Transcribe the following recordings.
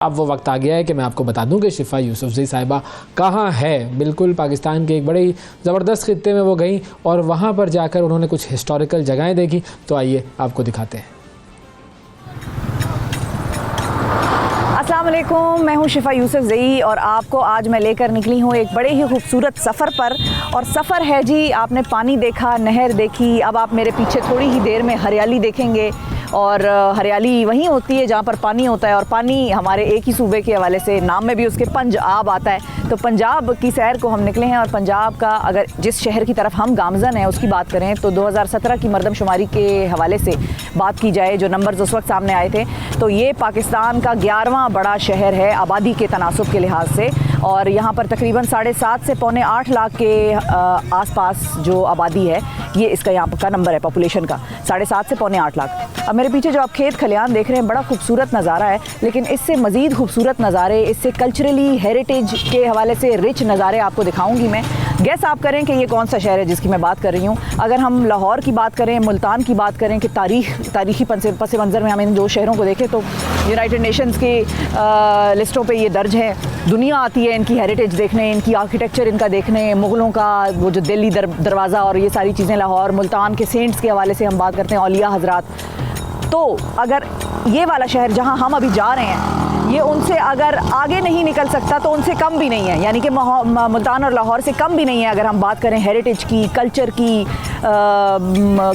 अब वो वक्त आ गया है कि मैं आपको बता दूं कि शिफा यूसुफजई साहिबा कहाँ है। बिल्कुल पाकिस्तान के एक बड़े ही ज़बरदस्त खित्ते में वो गई और वहाँ पर जाकर उन्होंने कुछ हिस्टोरिकल जगहें देखी। तो आइए आपको दिखाते हैं। अस्सलाम वालेकुम, मैं हूँ शिफा यूसुफजई और आपको आज मैं लेकर निकली हूँ एक बड़े ही खूबसूरत सफ़र पर। और सफ़र है जी, आपने पानी देखा, नहर देखी, अब आप मेरे पीछे थोड़ी ही देर में हरियाली देखेंगे। और हरियाली वहीं होती है जहाँ पर पानी होता है, और पानी हमारे एक ही सूबे के हवाले से नाम में भी उसके पंजाब आता है। तो पंजाब की सैर को हम निकले हैं। और पंजाब का अगर जिस शहर की तरफ हम गामज़न हैं उसकी बात करें तो 2017 की मरदमशुमारी के हवाले से बात की जाए, जो नंबर्स उस वक्त सामने आए थे, तो ये पाकिस्तान का 11वां बड़ा शहर है आबादी के तनासुब के लिहाज से। और यहाँ पर तकरीबन 7.5 से पौने 8 लाख के आसपास जो आबादी है, ये इसका यहाँ का नंबर है पॉपुलेशन का, 7.5 से पौने 8 लाख। अब मेरे पीछे जो आप खेत खलियान देख रहे हैं, बड़ा खूबसूरत नज़ारा है, लेकिन इससे मज़ीद खूबसूरत नज़ारे, इससे कल्चरली हेरिटेज के हवाले से रिच नज़ारे आपको दिखाऊंगी मैं। गैस आप करें कि ये कौन सा शहर है जिसकी मैं बात कर रही हूँ। अगर हम लाहौर की बात करें, मुल्तान की बात करें कि तारीख़ी पस मंज़र में हम इन दो शहरों को देखें तो यूनाइटेड नेशंस की लिस्टों पे ये दर्ज है। दुनिया आती है इनकी हेरिटेज देखने, इनकी आर्किटेक्चर इनका देखने, मुग़लों का वो जो दिल्ली दरवाज़ा और ये सारी चीज़ें। लाहौर मुल्तान के सेंट्स के हवाले से हम बात करते हैं, औलिया हज़रात। तो अगर ये वाला शहर जहाँ हम अभी जा रहे हैं, ये उनसे अगर आगे नहीं निकल सकता तो उनसे कम भी नहीं है, यानी कि मुल्तान और लाहौर से कम भी नहीं है अगर हम बात करें हेरिटेज की, कल्चर की,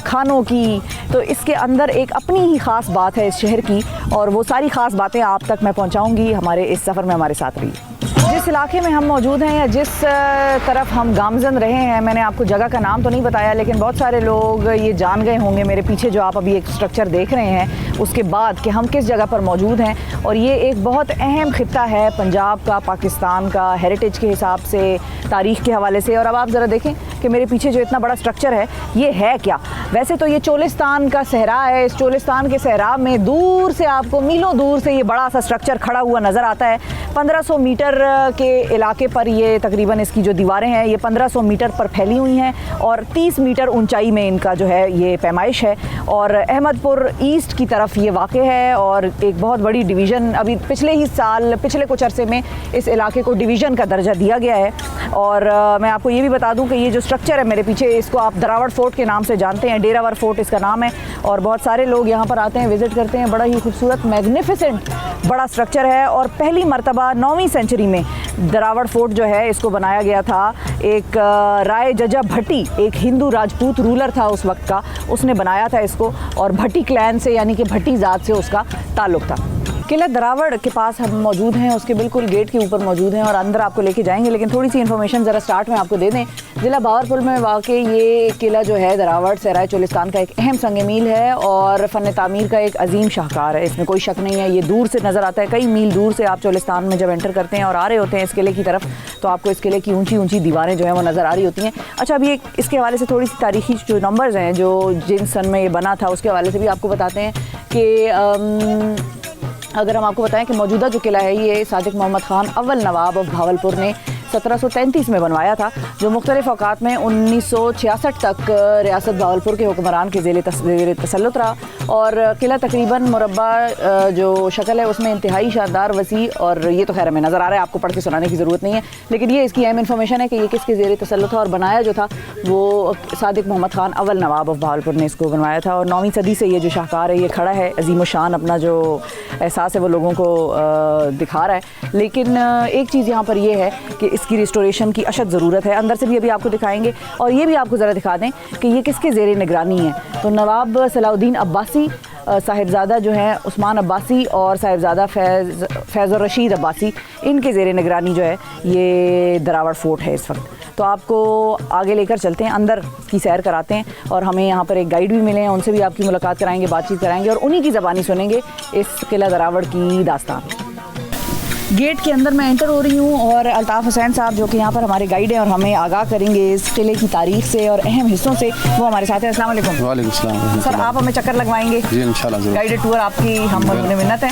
खानों की। तो इसके अंदर एक अपनी ही ख़ास बात है इस शहर की, और वो सारी ख़ास बातें आप तक मैं पहुंचाऊंगी। हमारे इस सफ़र में हमारे साथ रहिए। जिस इलाके में हम मौजूद हैं या जिस तरफ हम गामज़न रहे हैं, मैंने आपको जगह का नाम तो नहीं बताया, लेकिन बहुत सारे लोग ये जान गए होंगे मेरे पीछे जो आप अभी एक स्ट्रक्चर देख रहे हैं उसके बाद कि हम किस जगह पर मौजूद हैं। और ये एक बहुत अहम खित्ता है पंजाब का, पाकिस्तान का, हेरिटेज के हिसाब से, तारीख़ के हवाले से। और अब आप ज़रा देखें कि मेरे पीछे जो इतना बड़ा स्ट्रक्चर है ये है क्या। वैसे तो ये चोलिस्तान का सहरा है। इस चोलिस्तान के सहरा में दूर से आपको मीलों दूर से ये बड़ा सा स्ट्रक्चर खड़ा हुआ नज़र आता है। 1500 मीटर के इलाके पर ये तकरीबन इसकी जो दीवारें हैं ये 1500 मीटर पर फैली हुई हैं और 30 मीटर ऊंचाई में इनका जो है ये पैमाइश है। और अहमदपुर ईस्ट की तरफ ये वाक़ है और एक बहुत बड़ी डिवीज़न अभी पिछले कुछ अरसे में इस इलाके को डिवीज़न का दर्जा दिया गया है। और मैं आपको ये भी बता दूं कि ये जो स्ट्रक्चर है मेरे पीछे, इसको आप दरावड़ फोर्ट के नाम से जानते हैं, डेरावर फोर्ट इसका नाम है। और बहुत सारे लोग यहाँ पर आते हैं, विज़िट करते हैं। बड़ा ही खूबसूरत मैग्निफिसेंट बड़ा स्ट्रक्चर है। और पहली मरतबा 9वीं सेंचुरी में दरावड़ फोर्ट जो है इसको बनाया गया था। एक राय जजा भट्टी, एक हिंदू राजपूत रूलर था उस वक्त का, उसने बनाया था इसको, और भट्टी क्लैन से यानी कि भट्टी ज़ात से उसका ताल्लुक़ था। किला दरावड़ के पास हम मौजूद हैं, उसके बिल्कुल गेट के ऊपर मौजूद हैं और अंदर आपको लेके जाएंगे। लेकिन थोड़ी सी इन्फॉर्मेशन ज़रा स्टार्ट में आपको दे दें। ज़िला बावरपुर में वाक़ ये किला जो है दरावड़ सहराए चोलिस्तान का एक अहम संग मील है और फ़न तामीर का एक अजीम शाहकार है, इसमें कोई शक नहीं है। ये दूर से नज़र आता है, कई मील दूर से आप चोलिस्तान में जब एंटर करते हैं और आ रहे होते हैं इस किले की तरफ, तो आपको इस किले की ऊँची ऊँची दीवारें जो हैं वो नज़र आ रही होती हैं। अच्छा, अभी इसके हवाले से थोड़ी सी तारीखी जो नंबर्स हैं जो जिन सन में ये बना था उसके हवाले से भी आपको बताते हैं कि अगर हम आपको बताएं कि मौजूदा जो किला है ये सादिक मोहम्मद ख़ान अव्वल नवाब ऑफ भावलपुर ने 1733 में बनवाया था, जो मुख्तलिफ औकात में 1966 तक रियासत भावलपुर के हुक्मरान के ज़ेर तसल्लुत रहा। और किला तकरीबन मुरब्बा जो शक्ल है उसमें इंतहाई शानदार, वसी, और ये तो खैर हमें नज़र आ रहा है, आपको पढ़ के सुनाने की ज़रूरत नहीं है, लेकिन ये इसकी अहम इन्फॉर्मेशन है कि ये किसके ज़ेर तसल्लुत था। और बनाया जो था वो सादिक मोहम्मद ख़ान अव्वल नवाब ऑफ भावलपुर ने इसको बनवाया था। और 9वीं सदी से ये जो शाहकार है ये खड़ा है, अजीम शान अपना जो एहसास है वो लोगों को दिखा रहा है। लेकिन एक चीज़ यहाँ पर यह है कि इसकी रिस्टोरेशन की अशद ज़रूरत है। अंदर से भी अभी आपको दिखाएंगे और ये भी आपको ज़रा दिखा दें कि ये किसके ज़ेर निगरानी है। तो नवाब सलाउद्दीन अब्बासी, साहिबजादा जो हैं उस्मान अब्बासी और साहिबजादा फैज़ रशीद अब्बासी, इनके ज़ेर निगरानी जो है ये दरावड़ फोर्ट है इस वक्त। तो आपको आगे लेकर चलते हैं, अंदर की सैर कराते हैं और हमें यहाँ पर एक गाइड भी मिले हैं, उनसे भी आपकी मुलाकात कराएंगे, बातचीत कराएंगे और उन्हीं की ज़बानी सुनेंगे इस किला दरावड़ की दास्तान। गेट के अंदर मैं एंटर हो रही हूँ और अल्ताफ़ हुसैन साहब जो कि यहाँ पर हमारे गाइड हैं और हमें आगाह करेंगे इस किले की तारीख से और अहम हिस्सों से, वो हमारे साथ हैं। अस्सलाम वालेकुम। वालेकुम सलाम। सर, आप हमें चक्कर लगवाएंगे जी इंशाल्लाह। गाइडेड टूर आपकी हम मिन्नत है।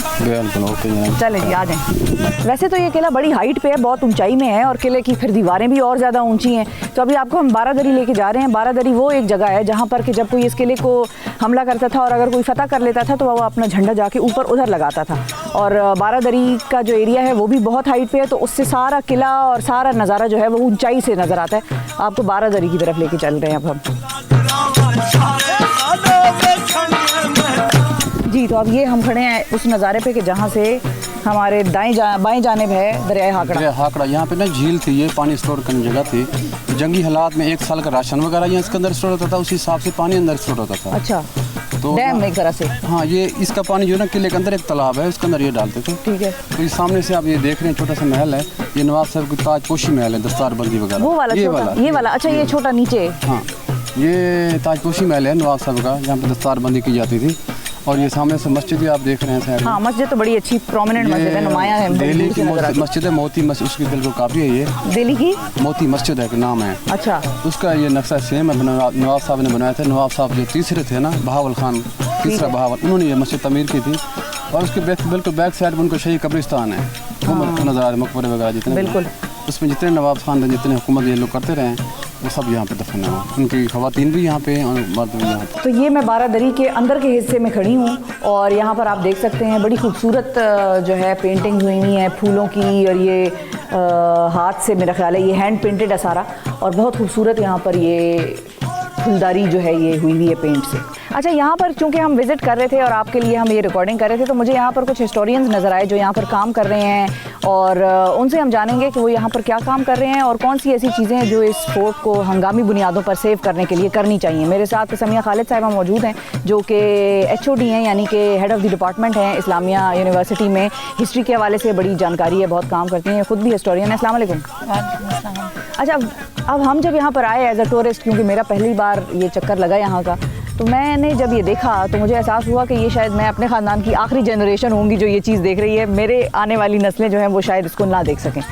चले जी, आ जाएँ। वैसे तो ये किला बड़ी हाइट पे है, बहुत ऊंचाई में है और किले की फिर दीवारें भी और ज़्यादा ऊंची हैं। तो अभी आपको हम बारादरी लेके जा रहे हैं। बारादरी वो एक जगह है जहाँ पर कि जब कोई इस किले को हमला करता था और अगर कोई फतह कर लेता था तो वो अपना झंडा जाके ऊपर उधर लगाता था। और बारादरी का जो एरिया है वो भी बहुत हाइट पे है, तो उससे सारा किला और सारा नज़ारा जो है वो ऊंचाई से नज़र आता है। आपको बारादरी की तरफ लेके चल रहे हैं अब हम। जी, तो अब ये हम खड़े हैं उस नज़ारे पे कि जहाँ से हमारे बाएं जानिब है दरिया हाकड़ा। यहाँ पे ना झील थी, ये पानी स्टोर करने जगह थी। जंगी हालात में 1 साल का राशन वगैरह यहाँ इसके अंदर स्टोर होता था, उसी हिसाब से पानी अंदर स्टोर होता था। अच्छा, तो डैम एक तरह से। हाँ, ये इसका पानी जो है ना किले के अंदर एक तालाब है, उसके अंदर ये डालते थे। ठीक है। तो ये सामने से आप ये देख रहे हैं छोटा सा महल है, ये नवाब साहब की ताजपोशी महल है, दस्तारबंदी वगैरह। वो वाला ये वाला। अच्छा, ये छोटा नीचे। हाँ, ये ताजपोशी महल है नवाब साहब का, यहाँ पे दस्तारबंदी की जाती थी। और ये सामने से मस्जिद भी आप देख रहे हैं साइड में। हाँ, मस्जिद तो बड़ी अच्छी प्रोमिनेंट मस्जिद है, नुमाया है। दिल्ली की मस्जिद है, मोती मस्जिद, उसकी दिल को काफ़ी है। ये दिल्ली की मोती मस्जिद है, नाम है। अच्छा, उसका ये नक्शा सेम है, नवाब साहब ने बनाया था। नवाब साहब जो तीसरे थे ना, बहावल खान, तीसरा बहावल, उन्होंने ये मस्जिद तमीर की थी। और उसके बिल्कुल बैक साइड में उनको शही कब्रिस्तान है, नजर आ रहे मकबरे वगैरह जितने। बिल्कुल। उसमें जितने नवाब खान थे, जितने हुकूमत ये लोग करते रहे, वो सब यहाँ पे दफन है। उनकी ख़वातीन भी यहाँ पे और मर्द भी यहाँ पे। तो ये मैं बारादरी के अंदर के हिस्से में खड़ी हूँ और यहाँ पर आप देख सकते हैं बड़ी खूबसूरत जो है पेंटिंग हुई हुई है फूलों की। और ये हाथ से मेरा ख्याल है ये हैंड पेंटेड है सारा, और बहुत खूबसूरत यहाँ पर ये फुलदारी जो है ये हुई हुई है पेंट से। अच्छा, यहाँ पर चूँकि हम विज़िट कर रहे थे और आपके लिए हम ये रिकॉर्डिंग कर रहे थे, तो मुझे यहाँ पर कुछ हिस्टोरियंस नज़र आए जो यहाँ पर काम कर रहे हैं, और उनसे हम जानेंगे कि वो यहाँ पर क्या काम कर रहे हैं और कौन सी ऐसी चीज़ें हैं जो इस फोर्ट को हंगामी बुनियादों पर सेव करने के लिए करनी चाहिए। मेरे साथ समिया खालिद साहिबा मौजूद हैं जो कि HOD हैं, यानी कि हेड ऑफ़ द डिपार्टमेंट हैं इस्लामिया यूनिवर्सिटी में। हिस्ट्री के हवाले से बड़ी जानकारी है, बहुत काम करती हैं, ख़ुद भी हिस्टोरियन है। अस्सलाम वालेकुम। अच्छा, अब हम जब यहाँ पर आए एज अ टूरिस्ट, क्योंकि मेरा पहली बार ये चक्कर लगा यहाँ का, तो मैंने जब ये देखा तो मुझे एहसास हुआ कि ये शायद मैं अपने ख़ानदान की आखिरी जनरेशन होंगी जो ये चीज़ देख रही है। मेरे आने वाली नस्लें जो हैं वो शायद इसको ना देख सकें।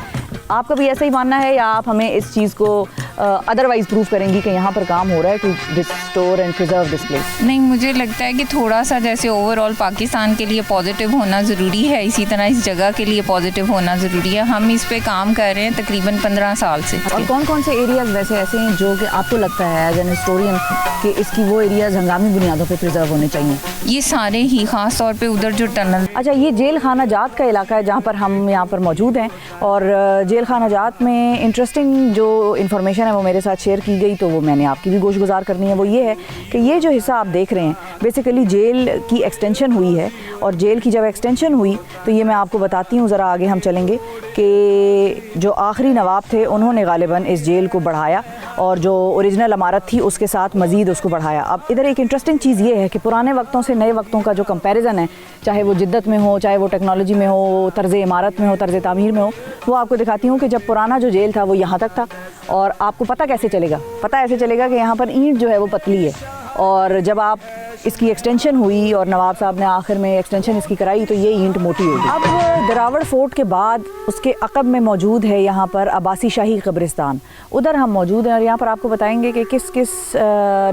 आपका भी ऐसा ही मानना है या आप हमें इस चीज़ को अदरवाइज़ प्रूव करेंगी कि यहाँ पर काम हो रहा है to restore and preserve this place? नहीं, मुझे लगता है कि थोड़ा सा जैसे ओवरऑल पाकिस्तान के लिए पॉजिटिव होना ज़रूरी है, इसी तरह इस जगह के लिए पॉजिटिव होना ज़रूरी है। हम इस पे काम कर रहे हैं तकरीबन 15 साल से। और कौन कौन से एरियाज़ वैसे ऐसे हैं जो कि आपको लगता है एज एन हिस्टोरियन कि इसकी वो एरियाज़ हंगामी बुनियादों पर प्रिजर्व होने चाहिए? ये सारे ही, ख़ास तौर पे उधर जो टनल। अच्छा, ये जेल खाना जात का इलाका है जहाँ पर हम यहाँ पर मौजूद हैं, और जेल खाना जात में इंटरेस्टिंग जो इन्फॉर्मेशन है वो मेरे साथ शेयर की गई, तो वो मैंने आपकी भी गोशगुजार करनी है। वो ये है कि ये जो हिस्सा आप देख रहे हैं बेसिकली जेल की एक्सटेंशन हुई है, और जेल की जब एक्सटेंशन हुई तो ये मैं आपको बताती हूँ, ज़रा आगे हम चलेंगे, कि जो आखिरी नवाब थे उन्होंने गालिबन इस जेल को बढ़ाया और जो ओरिजिनल इमारत थी उसके साथ मज़ीद उसको बढ़ाया। अब इधर एक इंटरेस्टिंग चीज़ ये है कि पुराने वक्तों से नए वक्तों का जो कंपैरिजन है, चाहे वो जिद्दत में हो, चाहे वो टेक्नोलॉजी में हो, तर्ज़ इमारत में हो, तर्ज़ तामीर में हो, वो आपको दिखाती हूँ कि जब पुराना जो जेल था वो यहाँ तक था। और आपको पता कैसे चलेगा? पता ऐसे चलेगा कि यहाँ पर ईंट जो है वो पतली है, और जब आप इसकी एक्सटेंशन हुई और नवाब साहब ने आखिर में एक्सटेंशन इसकी कराई तो ये ईंट मोटी हो गई। अब दरावड़ फोर्ट के बाद उसके अकब में मौजूद है यहाँ पर अब्बासी शाही कब्रिस्तान, उधर हम मौजूद हैं और यहाँ पर आपको बताएंगे कि किस किस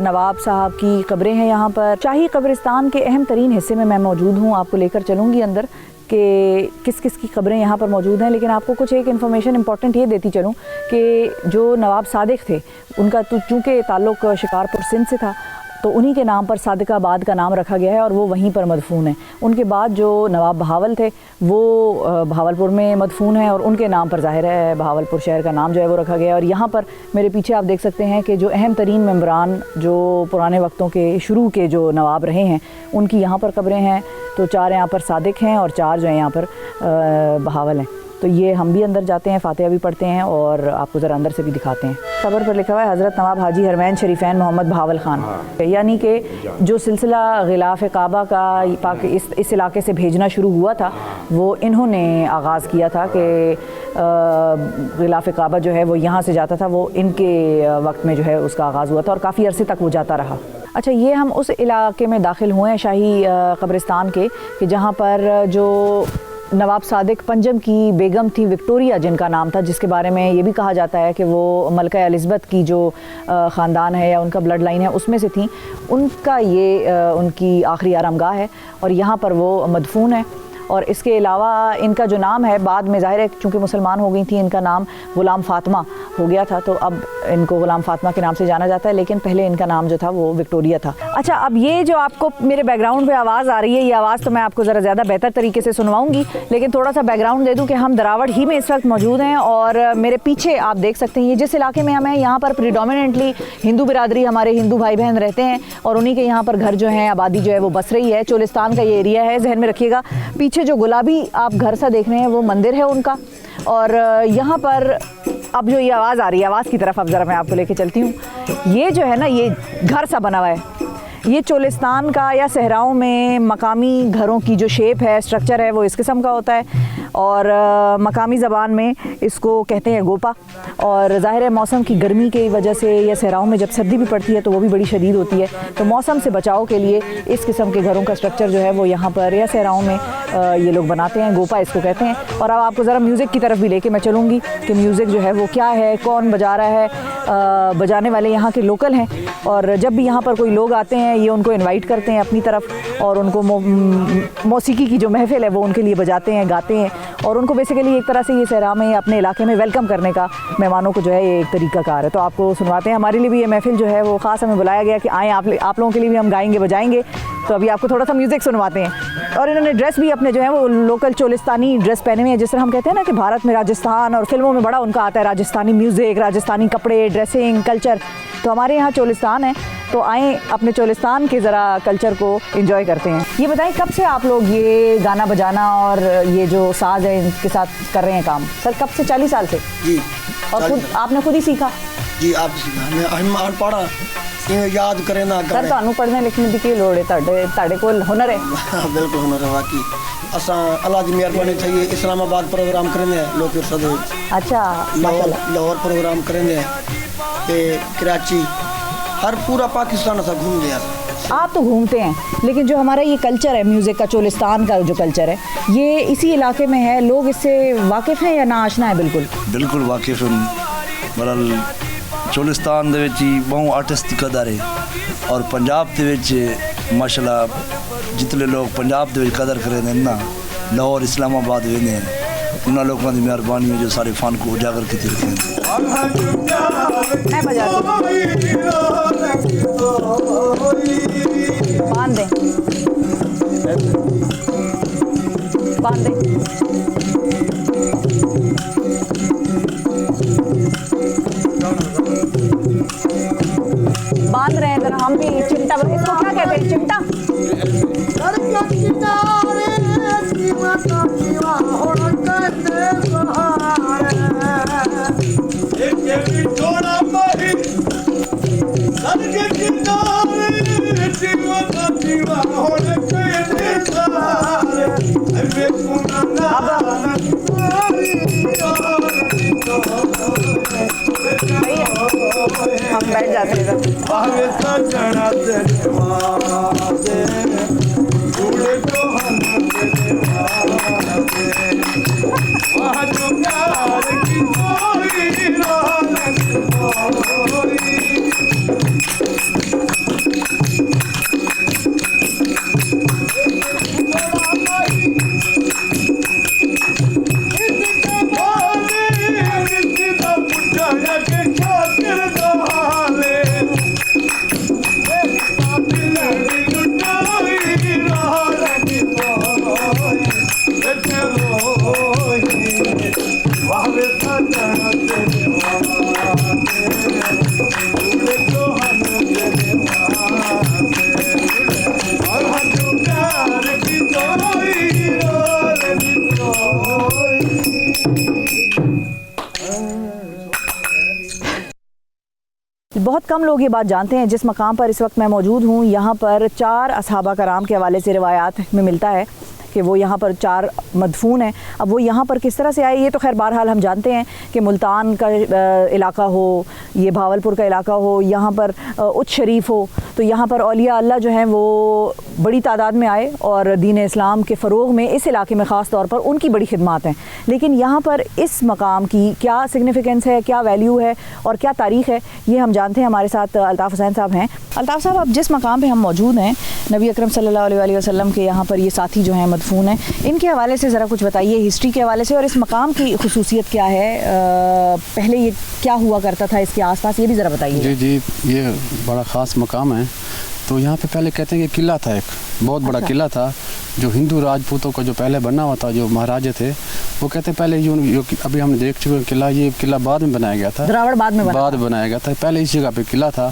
नवाब साहब की कब्रें हैं यहाँ पर। शाही कब्रिस्तान के अहम तरीन हिस्से में मैं मौजूद हूँ, आपको लेकर चलूँगी अंदर कि किस किस की कब्रें यहाँ पर मौजूद हैं। लेकिन आपको कुछ एक इन्फॉर्मेशन इंपॉर्टेंट ये देती चलूँ कि जो नवाब सादिक थे उनका तो चूँकि ताल्लुक़ शिकारपुर सिंध से था, तो उन्हीं के नाम पर सादिकाबाद का नाम रखा गया है और वो वहीं पर मदफून है। उनके बाद जो नवाब बहावल थे वो बहावलपुर में मदफून है और उनके नाम पर ज़ाहिर है बहावलपुर शहर का नाम जो है वो रखा गया है। और यहाँ पर मेरे पीछे आप देख सकते हैं कि जो अहम तरीन मेंबरान जो पुराने वक्तों के शुरू के जो नवाब रहे हैं उनकी यहाँ पर कब्रें हैं। तो 4 यहाँ पर सादिक हैं और 4 जो हैं यहाँ पर बहावल हैं। तो ये हम भी अंदर जाते हैं, फातिहा भी पढ़ते हैं और आपको ज़रा अंदर से भी दिखाते हैं। खबर पर लिखा हुआ है हज़रत नवाब हाजी हरमैन शरीफैन मोहम्मद बहावल ख़ान, यानी कि जो सिलसिला ग़िलाफ़ काबा का इस इलाके से भेजना शुरू हुआ था वो इन्होंने आगाज़ किया था कि ग़िलाफ़ काबा जो है वो यहाँ से जाता था, वो इनके वक्त में जो है उसका आगाज़ हुआ था और काफ़ी अरसे तक वो जाता रहा। अच्छा, ये हम उस इलाके में दाखिल हुए हैं शाही कब्रिस्तान के कि जहाँ पर जो नवाब सादिक पंजम की बेगम थी विक्टोरिया जिनका नाम था, जिसके बारे में ये भी कहा जाता है कि वो मलका एलिज़ाबेथ की जो ख़ानदान है या उनका ब्लड लाइन है उसमें से थी, उनका ये उनकी आखिरी आरामगाह है और यहाँ पर वो मदफून है। और इसके अलावा इनका जो नाम है बाद में ज़ाहिर है चूँकि मुसलमान हो गई थी इनका नाम ग़ुलाम फ़ातिमा हो गया था, तो अब इनको ग़ुलाम फ़ातिमा के नाम से जाना जाता है, लेकिन पहले इनका नाम जो था वो विक्टोरिया था। अच्छा, अब ये जो आपको मेरे बैकग्राउंड पे आवाज़ आ रही है, ये आवाज़ तो मैं आपको ज़रा ज़्यादा बेहतर तरीके से सुनवाऊंगी, लेकिन थोड़ा सा बैकग्राउंड दे दूं कि हम दरावड़ ही में इस वक्त मौजूद हैं और मेरे पीछे आप देख सकते हैं ये जिस इलाके में हम हैं यहाँ पर प्रीडोमिनेंटली हिंदू बिरादरी, हमारे हिंदू भाई बहन रहते हैं और उन्हीं के यहाँ पर घर जो हैं, आबादी जो है वो बस रही है। चोलिस्तान का ये एरिया है, जहन में रखिएगा। पीछे जो गुलाबी आप घर सा देख रहे हैं वो मंदिर है उनका, और यहाँ पर अब जो ये आवाज़ आ रही है, आवाज़ की तरफ अब ज़रा मैं आपको लेके चलती हूँ। ये जो है ना, ये घर सा बना हुआ है, ये चोलिस्तान का या सहराओं में मकामी घरों की जो शेप है, स्ट्रक्चर है, वो इस किस्म का होता है और मकामी ज़बान में इसको कहते हैं गोपा। और ज़ाहिर है मौसम की गर्मी की वजह से या सहराओं में जब सर्दी भी पड़ती है तो वो भी बड़ी शदीद होती है, तो मौसम से बचाव के लिए इस किस्म के घरों का स्ट्रक्चर जो है वो यहाँ पर या सहराओं में ये लोग बनाते हैं, गोपा इसको कहते हैं। और अब आपको ज़रा म्यूज़िक की तरफ भी लेके मैं चलूँगी कि म्यूज़िक जो है वो क्या है, कौन बजा रहा है। बजाने वाले यहाँ के लोकल हैं और जब भी यहाँ पर कोई लोग आते हैं ये उनको इनवाइट करते हैं अपनी तरफ और उनको मौसीकी की जो महफिल है वो उनके लिए बजाते हैं, गाते हैं और उनको बेसिकली एक तरह से ये सहरा में अपने इलाके में वेलकम करने का मेहमानों को जो है ये एक तरीका कार है। तो आपको सुनवाते हैं। हमारे लिए भी ये महफिल जो है वो ख़ास हमें बुलाया गया कि आएँ आप लोगों के लिए भी हम गाएंगे बजाएंगे, तो अभी आपको थोड़ा सा म्यूज़िक सुनवाते हैं। और इन्होंने ड्रेस भी अपने जो है वो लोकल चोलिस्तानी ड्रेस पहने हुए हैं। जिस तरह हम कहते हैं ना कि भारत में राजस्थान और फिल्मों में बड़ा उनका आता है राजस्थानी म्यूज़िक, राजस्थानी कपड़े, ड्रेसिंग, कल्चर, तो हमारे यहाँ चोलिस्तान है, तो आएँ अपने चोलिस्तान के ज़रा कल्चर को एंजॉय करते हैं। ये बताएं कब से आप लोग ये गाना बजाना और ये जो साज है इनके साथ कर रहे हैं काम? सर कब से? 40 साल से जी। और आपने खुद ही सीखा? जी आप सीखा, हम पढ़ा याद करें ना सर ਤੁਹਾਨੂੰ ਪੜ੍ਹਨੇ ਲਿਖਣੇ ਦੀ ਕੀ ਲੋੜ ਹੈ? ਤੁਹਾਡੇ ਕੋਲ ਹੁਨਰ ਹੈ। बिल्कुल हुनर है वाकई। असा अल्लाह की मेहरबानी चाहिए इस्लामाबाद प्रोग्राम करेंगे लोग सदे, अच्छा लाहौर प्रोग्राम करेंगे ते कराची, हर पूरा पाकिस्तान असा घूम गया। आप तो घूमते हैं, लेकिन जो हमारा ये कल्चर है म्यूज़िक का, चोलिस्तान का जो कल्चर है, ये इसी इलाके में है, लोग इससे वाकिफ़ हैं या ना आशना है? बिल्कुल वाकिफ़ हैं। बहरहाल चोलिस्तान दे विच बहु आर्टिस्ट की कदर है और पंजाब दे विच माशाल्लाह जितने लोग पंजाब दे विच कदर करें ना, लाहौर इस्लामाबाद वेंदे हैं, उन्होंने लोगों की मेहरबानी है जो सारे फन को उजागर करते रखे हैं। बांध रहे हैं जरा हम भी चिमटा, इसको क्या कहते हैं? चिमटा। हम बैठ जाते हैं। बहुत कम लोग ये बात जानते हैं, जिस मकाम पर इस वक्त मैं मौजूद हूँ यहाँ पर 4 असहाबा कराम के हवाले से रिवायात में मिलता है कि वो यहाँ पर 4 मदफून हैं। अब वो यहाँ पर किस तरह से आए ये तो खैर बहरहाल हम जानते हैं कि मुल्तान का इलाका हो, ये भावलपुर का इलाका हो, यहाँ पर उच्च शरीफ हो, तो यहाँ पर औलिया अल्लाह जो हैं वो बड़ी तादाद में आए और दीन इस्लाम के फ़रोग़ में इस इलाके में ख़ास तौर पर उनकी बड़ी खिदमात हैं। लेकिन यहाँ पर इस मकाम की क्या सिग्निफिकेंस है, क्या वैल्यू है और क्या तारीख़ है, ये हम जानते हैं। हमारे साथ अल्ताफ़ हुसैन साहब हैं। अल्ताफ़ साहब, अब जिस मकाम पर हम मौजूद हैं नबी अकरम सल्लल्लाहु अलैहि वसल्लम के यहाँ पर ये साथी जो हैं मदफून हैं, इनके हवाले से ज़रा कुछ बताइए, हिस्ट्री के हवाले से, और इस मकाम की खुसूसियत क्या है, पहले ये क्या हुआ करता था इसके आसपास, ये भी ज़रा बताइए। जी जी, ये बड़ा ख़ास मकाम है। तो यहाँ पे पहले कहते हैं कि किला था, एक बहुत बड़ा किला था जो हिंदू राजपूतों का जो पहले बना हुआ था, जो महाराजे थे, वो कहते हैं पहले जो अभी हमने देख चुके किला, ये किला बाद में बनाया गया था, द्रावड़ बाद में बनाया गया था। पहले इस जगह पे किला था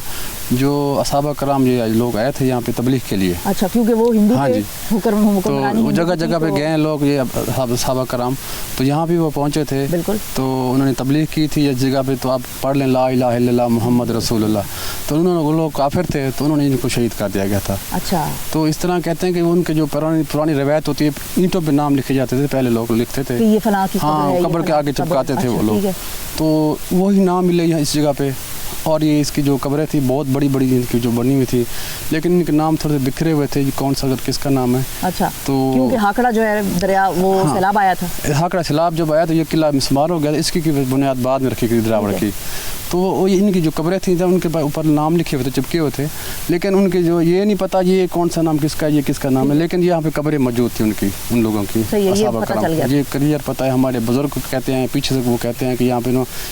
जो असहाबा कराम ये लोग आए थे यहाँ पे तबलीग के लिए। अच्छा, क्योंकि वो हिंदू हाँ थे, जी, तो जगह जगह पे गए लोग, ये असहाबा कराम, तो यहाँ भी वो पहुँचे थे। बिल्कुल। तो उन्होंने तबलीग की थी इस जगह पे, तो आप पढ़ लें ला इलाहा इल्लल्लाह मुहम्मद रसूलुल्लाह। तो उन्होंने, वो लोग काफिर थे, तो उन्होंने इनको शहीद कर दिया गया था। अच्छा। तो इस तरह कहते हैं कि उनके जो पुरानी रवायत होती है, ईंटों पे नाम लिखे जाते थे, पहले लोग लिखते थे, ये फलां की हाँ, कब्र के आगे चिपकाते थे वो लोग। तो वही नाम मिले यहाँ इस जगह पे। और ये इसकी जो कब्रें थी बहुत बड़ी बड़ी इनकी जो बनी हुई थी, लेकिन इनके नाम थोड़े बिखरे हुए थे, कौन सा किसका नाम है। अच्छा। तो क्योंकि हाकड़ा जो है दरिया, वो सैलाब आया था, हाकड़ा सैलाब जब आया तो ये किला मिसमार हो गया, इसकी बुनियाद बाद में रखी गई द्रावड़ की। तो वो इनकी जो कब्रें थी उनके ऊपर नाम लिखे हुए थे, चिपके हुए थे, लेकिन उनके जो ये नहीं पता ये कौन सा नाम किसका, ये किसका नाम है, लेकिन यहाँ पे कब्रें मौजूद थी उनकी, उन लोगों की। ये क्लियर पता है, हमारे बुजुर्ग कहते हैं, पीछे से वो कहते हैं कि यहाँ पे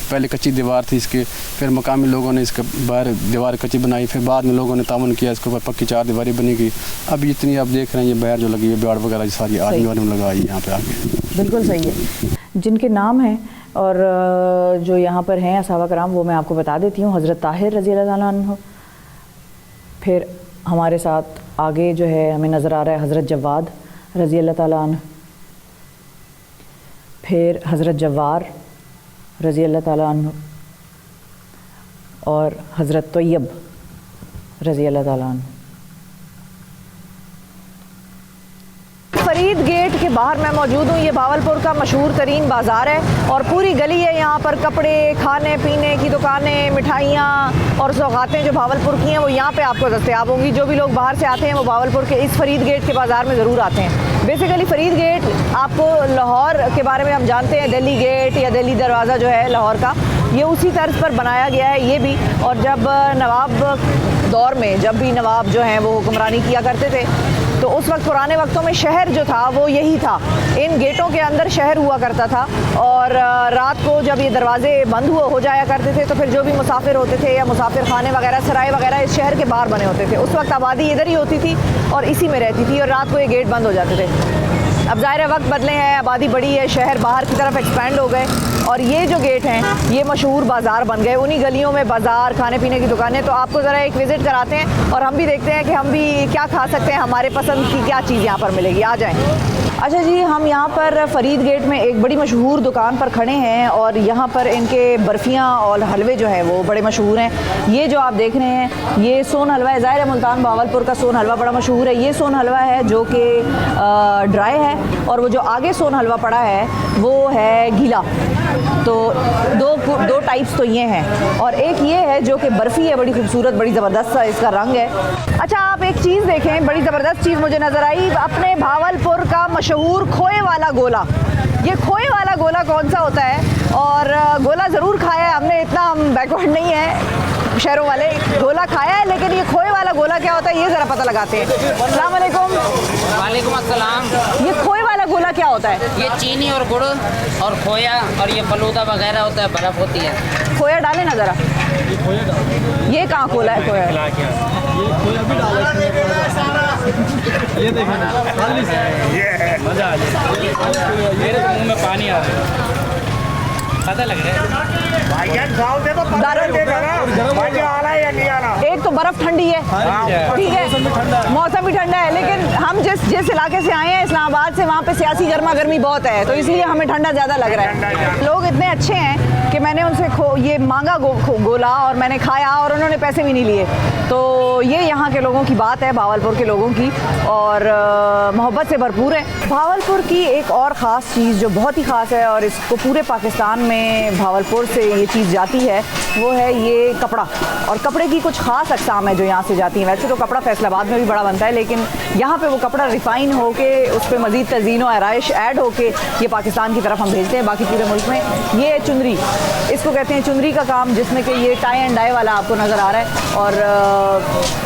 पहले कच्ची दीवार थी इसके, फिर मकामी लोगों ने इसके बाहर दीवार कच्ची बनाई, फिर बाद में लोगों ने तामुन किया, इसके ऊपर पक्की चार दीवारी बनी गई। अब इतनी आप देख रहे हैं ये बाहर जो लगी है बाड़ वगैरह सारी आदमी वाले लगाई यहाँ पे आगे। बिल्कुल सही है। जिनके नाम हैं और जो यहाँ पर हैं असहाबा कराम, वो मैं आपको बता देती हूँ। हज़रत ताहिर रज़ी अल्लाह ताला अन्हु, फिर हमारे साथ आगे जो है हमें नज़र आ रहा है हज़रत जवाद रज़ी अल्लाह ताला अन्हु, फिर हज़रत जवार रज़ी अल्लाह ताला अन्हु, और हज़रत तैयब रज़ी अल्लाह ताला अन्हु। फरीद गेट के बाहर मैं मौजूद हूँ। ये भावलपुर का मशहूर तरीन बाज़ार है और पूरी गली है यहाँ पर कपड़े, खाने पीने की दुकानें, मिठाइयाँ और सौगातें जो भावलपुर की हैं वो यहाँ पे आपको दस्तयाब होंगी। जो भी लोग बाहर से आते हैं वो भावलपुर के इस फरीद गेट के बाज़ार में ज़रूर आते हैं। बेसिकली फरीद गेट आपको लाहौर के बारे में हम जानते हैं, दिल्ली गेट या दिल्ली दरवाज़ा जो है लाहौर का, ये उसी तर्ज पर बनाया गया है ये भी। और जब नवाब दौर में, जब भी नवाब जो हैं वो हुक्मरानी किया करते थे, तो उस वक्त पुराने वक्तों में शहर जो था वो यही था, इन गेटों के अंदर शहर हुआ करता था। और रात को जब ये दरवाजे बंद हो जाया करते थे तो फिर जो भी मुसाफिर होते थे या मुसाफिर खाने वगैरह, सराय वगैरह इस शहर के बाहर बने होते थे। उस वक्त आबादी इधर ही होती थी और इसी में रहती थी और रात को ये गेट बंद हो जाते थे। अब ज़ाहिर है वक्त बदले हैं, आबादी बढ़ी है, शहर बाहर की तरफ एक्सपैंड हो गए और ये जो गेट हैं ये मशहूर बाज़ार बन गए। उन्हीं गलियों में बाज़ार, खाने पीने की दुकानें। तो आपको ज़रा एक विज़िट कराते हैं और हम भी देखते हैं कि हम भी क्या खा सकते हैं, हमारे पसंद की क्या चीज़ यहाँ पर मिलेगी। आ जाएँ। अच्छा जी, हम यहाँ पर फरीद गेट में एक बड़ी मशहूर दुकान पर खड़े हैं और यहाँ पर इनके बर्फ़ियाँ और हलवे जो हैं वो बड़े मशहूर हैं। ये जो आप देख रहे हैं ये सोन हलवा है। ज़ाहिर है मुल्तान भावलपुर का सोन हलवा बड़ा मशहूर है। ये सोन हलवा है जो कि ड्राई है और वो जो आगे सोन हलवा पड़ा है वो है गीला। तो दो टाइप्स तो ये हैं और एक ये है जो कि बर्फ़ी है, बड़ी खूबसूरत, बड़ी ज़बरदस्त सा इसका रंग है। अच्छा, आप एक चीज़ देखें, बड़ी ज़बरदस्त चीज़ मुझे नज़र आई, अपने भावलपुर का मशहूर खोए वाला गोला। ये खोए वाला गोला कौन सा होता है? और गोला ज़रूर खाया है हमने, इतना हम बैकवर्ड नहीं है शहरों वाले, गोला खाया है, लेकिन ये खोए वाला गोला क्या होता है ये ज़रा पता लगाते हैं। अस्सलाम वालेकुम। वालेकुम अस्सलाम। ये खोए वाला गोला क्या होता है? ये चीनी और गुड़ और खोया और ये फलूदा वगैरह होता है, बर्फ़ होती है। खोया डालें ना ज़रा। ये कहाँ खोला है खोया? ये देखो ना, मजा आ जाए, मेरे मुंह में पानी आ रहा है, पता लग रहा है। एक तो बर्फ ठंडी है, ठीक है, मौसम भी ठंडा है, लेकिन हम जिस इलाके से आए हैं इस्लामाबाद से, वहाँ पे सियासी गर्मा गर्मी बहुत है, तो इसलिए हमें ठंडा ज़्यादा लग रहा है। लोग इतने अच्छे हैं कि मैंने उनसे ये मांगा गोला और मैंने खाया और उन्होंने पैसे भी नहीं लिए। तो ये यहाँ के लोगों की बात है, भावलपुर के लोगों की, और मोहब्बत से भरपूर है। भावलपुर की एक और ख़ास चीज़ जो बहुत ही ख़ास है और इसको पूरे पाकिस्तान में भावलपुर से ये चीज़ जाती है, वो है ये कपड़ा। और कपड़े की कुछ ख़ास अक़साम है जो यहाँ से जाती हैं। वैसे तो कपड़ा फैसलाबाद में भी बड़ा बनता है, लेकिन यहाँ पे वो कपड़ा रिफ़ाइन होके उस पर मज़ीद तज़ीन व आराइश ऐड होके ये पाकिस्तान की तरफ हम भेजते हैं, बाकी पूरे मुल्क में। ये चुनरी, इसको कहते हैं चुनरी का काम, जिसमें कि ये टाई एंड डाई वाला आपको नज़र आ रहा है, और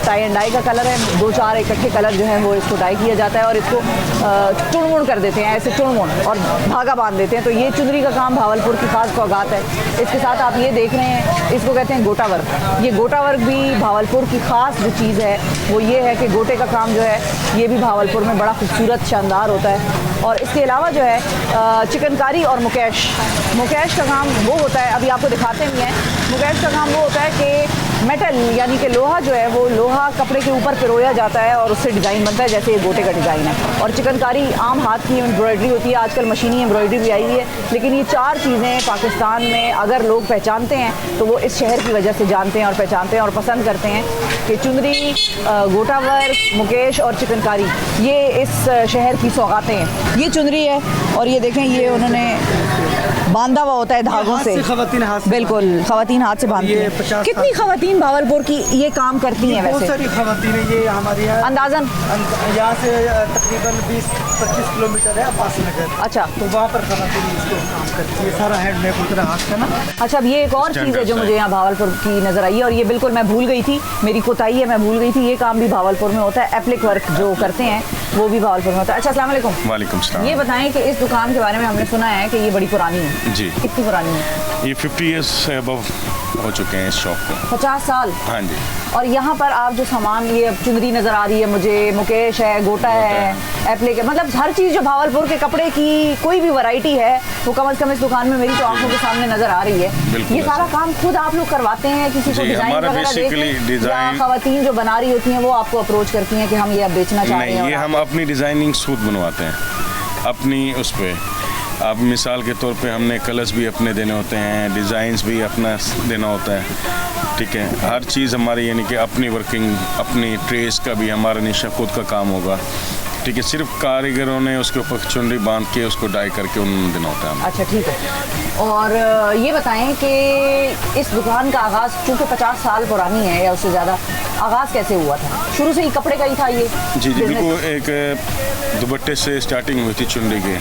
टाई एंड डाई का कलर है, 2-4 इकट्ठे कलर जो है वो इसको डाई किया जाता है और इसको चुड़मुड़ कर देते हैं, ऐसे चुड़मुड़, और धागा बांध देते हैं। तो ये चुनरी का काम भावलपुर की खास सौगात है। इसके साथ आप ये देख रहे हैं, इसको कहते हैं गोटा वर्क। ये गोटा वर्क भी भावलपुर की खास जो चीज़ है वो ये है कि गोटे का काम जो है ये भी भावलपुर में बड़ा खूबसूरत शानदार होता है। और इसके अलावा जो है चिकनकारी और मुकेश का काम वो होता है, अभी आपको दिखाते भी हैं। मुकेश का काम वो होता है कि मेटल यानी कि लोहा जो है वो लोहा कपड़े के ऊपर पिरोया जाता है और उससे डिज़ाइन बनता है, जैसे ये गोटे का डिज़ाइन है। और चिकनकारी आम हाथ की एम्ब्रॉयडरी होती है, आजकल मशीनी एम्ब्रॉयडरी भी आई हुई है। लेकिन ये 4 चीज़ें पाकिस्तान में अगर लोग पहचानते हैं तो वो इस शहर की वजह से जानते हैं और पहचानते हैं और पसंद करते हैं कि चुनरी, गोटा वर्क, मुकेश और चिकनकारी ये इस शहर की सौगातें हैं। ये चुनरी है और ये देखें, ये उन्होंने बांधा हुआ होता है धागों से। बिल्कुल, खवातीन हाथ से बांधती हैं। कितनी खवातीन भावलपुर की ये काम करती हैं? बहुत वैसे सारी खवातीन है, ये हमारे यहाँ अंदाजन यहाँ से तकरीबन 20-25 किलोमीटर है अब्बास नगर। अच्छा, तो वहाँ पर खवातीन इसको काम करती है, सारा हैंडमेड उतना हाथ का ना। अच्छा, अब ये एक और चीज़ है जो मुझे यहाँ भावलपुर की नज़र आई है और ये बिल्कुल मैं भूल गई थी, मेरी कोताही है, मैं भूल गई थी। ये काम भी भावलपुर में होता है, एप्लिक वर्क जो करते हैं वो भी भावलपुर में होता है। अच्छा, अस्सलाम वालेकुम। वालेकुम सलाम। ये बताएं कि इस दुकान के बारे में हमने सुना है कि ये बड़ी पुरानी है। जी। कितनी पुरानी है? ये 50 ईयर्स से अबव हो चुके हैं इस शॉप को। 50 साल? हाँ जी। और यहाँ पर आप जो सामान, ये चुनरी नज़र आ रही है मुझे, मुकेश है, गोटा है, एप्लिक है, मतलब हर चीज़ जो भावलपुर के कपड़े की कोई भी वैरायटी है वो कम से कम इस दुकान में मेरी तो आंखों के सामने नज़र आ रही है। ये सारा काम खुद आप लोग करवाते हैं? किसी को डिज़ाइन वगैरह देते हैं या खवातीन जो बना रही होती हैं वो आपको अप्रोच करती हैं कि हम ये अब बेचना चाह रहे हैं? नहीं, ये हम अपनी डिज़ाइनिंग खुद बनवाते हैं, अपनी उस पर। अब मिसाल के तौर पे हमने कलर्स भी अपने देने होते हैं, डिज़ाइंस भी अपना देना होता है, ठीक है। हर चीज़ हमारी यानी कि अपनी वर्किंग, अपनी ट्रेस का भी हमारा निशा खुद का काम होगा, ठीक है। सिर्फ कारीगरों ने उसके ऊपर चुनरी बांध के उसको डाई करके उन्होंने देना होता है। अच्छा, ठीक है। और ये बताएं कि इस दुकान का आगाज़ चूँकि 50 साल पुरानी है या उससे ज़्यादा, आगाज़ कैसे हुआ था? शुरू से ही कपड़े का ही था ये? जी जी, बिल्कुल। एक दुपट्टे से स्टार्टिंग हुई थी चुनरी के,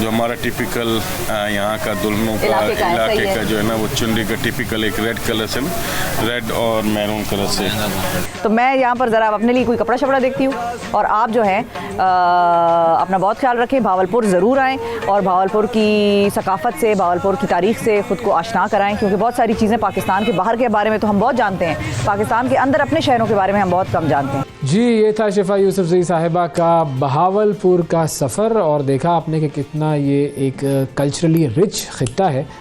जो हमारा टिपिकल यहाँ का दुल्हनों का इलाके का जो है ना, वो चुनरी का टिपिकल एक रेड कलर से, रेड और मैरून कलर से। तो मैं यहाँ पर ज़रा अपने लिए कोई कपड़ा शपड़ा देखती हूँ और आप जो है अपना बहुत ख्याल रखें, भावलपुर ज़रूर आएँ और भावलपुर की सकाफ़त से, भावलपुर की तारीख़ से ख़ुद को आशना कराएँ, क्योंकि बहुत सारी चीज़ें पाकिस्तान के बाहर के बारे में तो हम बहुत जानते हैं, पाकिस्तान के अंदर अपने शहरों के बारे में हम बहुत कम जानते हैं। जी, ये था शिफा यूसुफजई साहिबा का बहावलपुर का सफ़र और देखा आपने कि कितना ये एक कल्चरली रिच खित्ता है